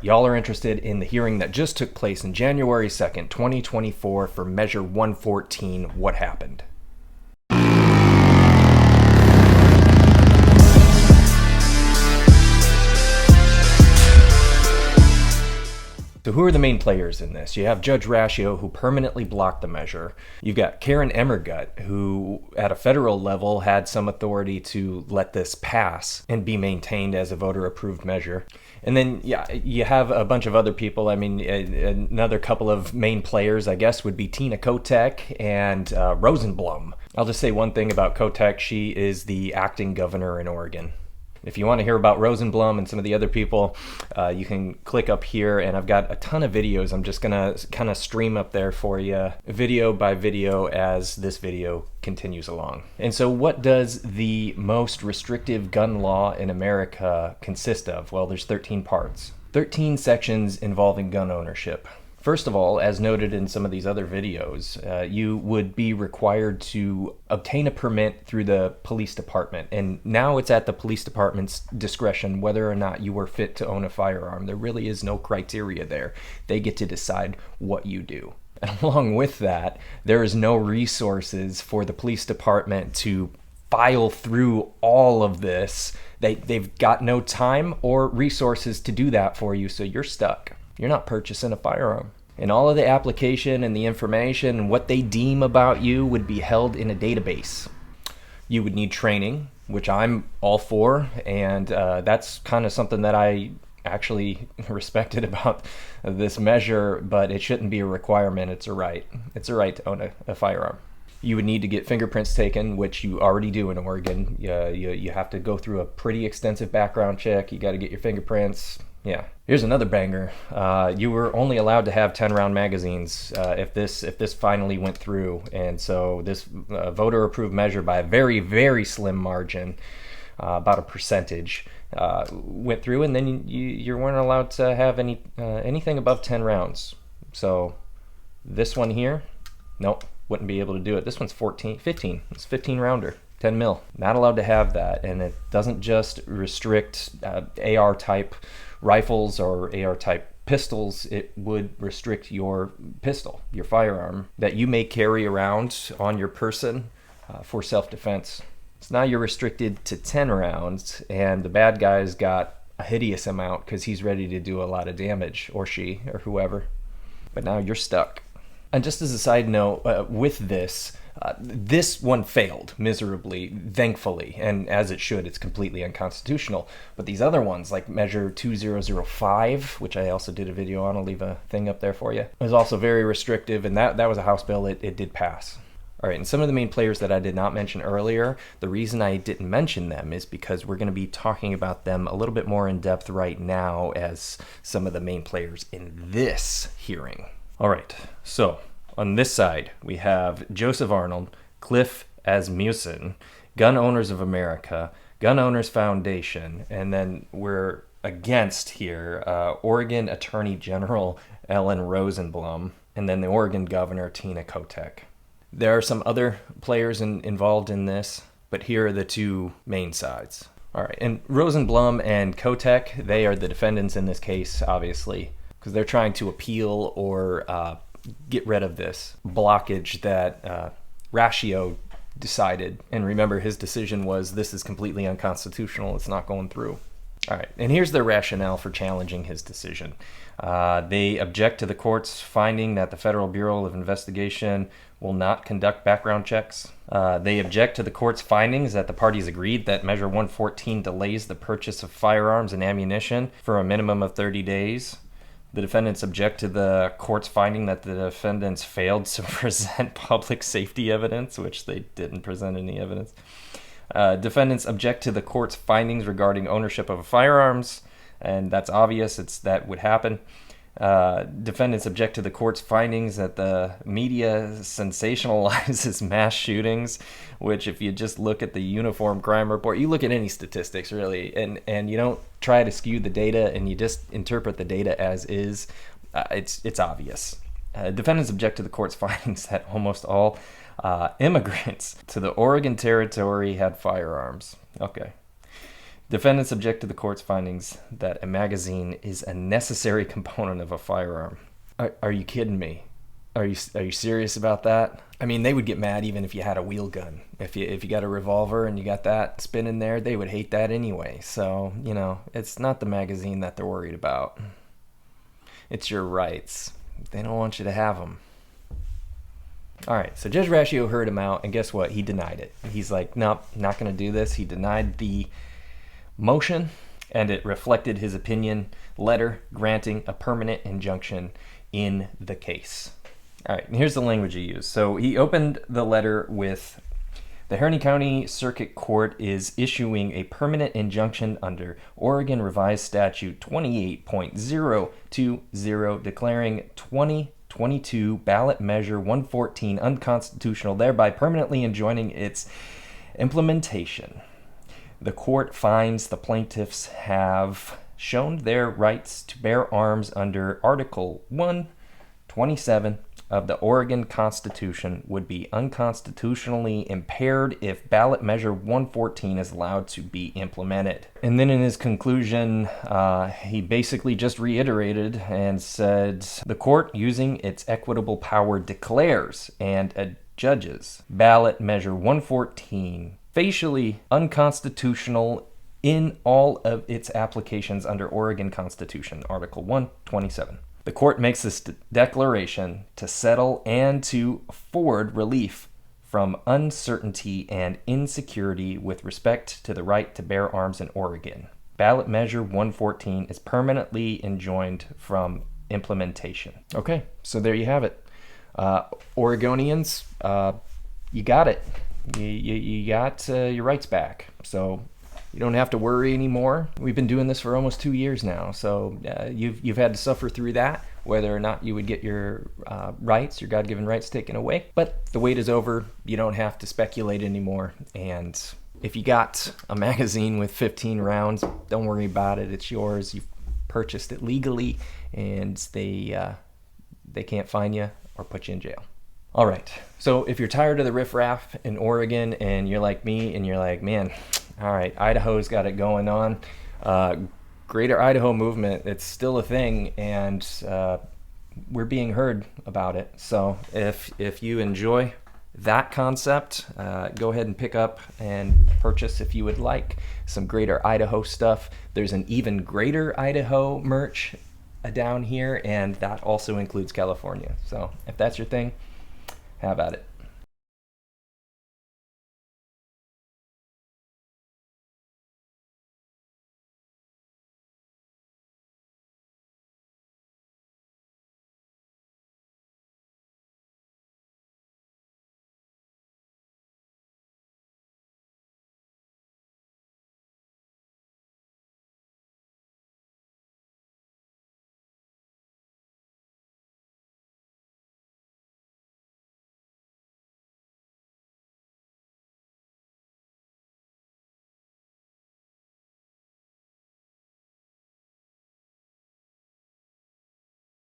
Y'all are interested in the hearing that just took place in January 2nd, 2024 for Measure 114, What Happened? So who are the main players in this? You have Judge Raschio, who permanently blocked the measure. You've got Karen Emmergut, who at a federal level had some authority to let this pass and be maintained as a voter-approved measure. And then, yeah, you have a bunch of other people. I mean, another couple of main players, I guess, would be Tina Kotek and Rosenblum. I'll just say one thing about Kotek. She is the acting governor in Oregon. If you want to hear about Rosenblum and some of the other people, you can click up here, and I've got a ton of videos. I'm just going to kind of stream up there for you, video by video, as this video continues along. And so what does the most restrictive gun law in America consist of? Well, there's 13 parts, 13 sections involving gun ownership. First of all, as noted in some of these other videos, you would be required to obtain a permit through the police department. And now it's at the police department's discretion whether or not you are fit to own a firearm. There really is no criteria there. They get to decide what you do. And along with that, there is no resources for the police department to file through all of this. They've got no time or resources to do that for you, so you're stuck. You're not purchasing a firearm. And all of the application and the information and what they deem about you would be held in a database. You would need training, which I'm all for, and that's kind of something that I actually respected about this measure, but it shouldn't be a requirement. It's a right. It's a right to own a firearm. You would need to get fingerprints taken, which you already do in Oregon. You have to go through a pretty extensive background check. You got to get your fingerprints. Yeah. Here's another banger. You were only allowed to have 10-round magazines if this finally went through. And so this voter-approved measure by a very, very slim margin, about a percentage, went through, and then you weren't allowed to have anything above 10 rounds. So this one here, nope, wouldn't be able to do it. This one's 15. It's 15 rounder. 10 mil. Not allowed to have that. And it doesn't just restrict AR type rifles or AR type pistols. It would restrict your pistol, your firearm, that you may carry around on your person for self-defense. So now you're restricted to 10 rounds, and the bad guy's got a hideous amount because he's ready to do a lot of damage, or she, or whoever. But now you're stuck. And just as a side note, with this, this one failed miserably, thankfully, and as it should. It's completely unconstitutional. But these other ones, like Measure 2005, which I also did a video on, I'll leave a thing up there for you, was also very restrictive, and that was a House bill. It did pass. All right, and some of the main players that I did not mention earlier, the reason I didn't mention them is because we're going to be talking about them a little bit more in depth right now as some of the main players in this hearing. All right, so on this side, we have Joseph Arnold, Cliff Asmussen, Gun Owners of America, Gun Owners Foundation, and then we're against here Oregon Attorney General Ellen Rosenblum, and then the Oregon Governor Tina Kotek. There are some other players involved in this, but here are the two main sides. All right, and Rosenblum and Kotek, they are the defendants in this case, obviously, because they're trying to appeal or get rid of this blockage that Raschio decided. And remember, his decision was this is completely unconstitutional. It's not going through. All right, and here's their rationale for challenging his decision. They object to the court's finding that the Federal Bureau of Investigation will not conduct background checks. They object to the court's findings that the parties agreed that Measure 114 delays the purchase of firearms and ammunition for a minimum of 30 days. The defendants object to the court's finding that the defendants failed to present public safety evidence, which they didn't present any evidence. Defendants object to the court's findings regarding ownership of firearms, and that's obvious. That would happen. Defendants object to the court's findings that the media sensationalizes mass shootings, which if you just look at the Uniform Crime Report, you look at any statistics really, and you don't try to skew the data and you just interpret the data as is, it's obvious. Defendants object to the court's findings that almost all immigrants to the Oregon Territory had firearms. Okay. Defendants object to the court's findings that a magazine is a necessary component of a firearm. Are you kidding me? Are you serious about that? I mean, they would get mad even if you had a wheel gun. If you got a revolver and you got that spinning there, they would hate that anyway. So, it's not the magazine that they're worried about. It's your rights. They don't want you to have them. All right, so Judge Raschio heard him out, and guess what? He denied it. He's like, nope, not going to do this. He denied the motion, and it reflected his opinion letter granting a permanent injunction in the case. All right, and here's the language he used. So he opened the letter with, the Harney County Circuit Court is issuing a permanent injunction under Oregon Revised Statute 28.020, declaring 2022 ballot measure 114 unconstitutional, thereby permanently enjoining its implementation. The court finds the plaintiffs have shown their rights to bear arms under Article 127 of the Oregon Constitution would be unconstitutionally impaired if ballot measure 114 is allowed to be implemented. And then in his conclusion, he basically just reiterated and said, the court, using its equitable power, declares and adjudges ballot measure 114 facially unconstitutional in all of its applications under Oregon Constitution, Article 127. The court makes this declaration to settle and to afford relief from uncertainty and insecurity with respect to the right to bear arms in Oregon. Ballot measure 114 is permanently enjoined from implementation. Okay, so there you have it. Oregonians, you got it. You got your rights back. So you don't have to worry anymore. We've been doing this for almost 2 years now, so you've had to suffer through that, whether or not you would get your rights, your God-given rights taken away. But the wait is over. You don't have to speculate anymore. And if you got a magazine with 15 rounds, don't worry about it. It's yours. You've purchased it legally, and they can't fine you or put you in jail. All right, so if you're tired of the riffraff in Oregon and you're like me and you're like, man, all right, Idaho's got it going on. Greater Idaho movement, it's still a thing, and we're being heard about it. So if you enjoy that concept, go ahead and pick up and purchase, if you would like, some Greater Idaho stuff. There's an even Greater Idaho merch down here, and that also includes California. So if that's your thing, how about it?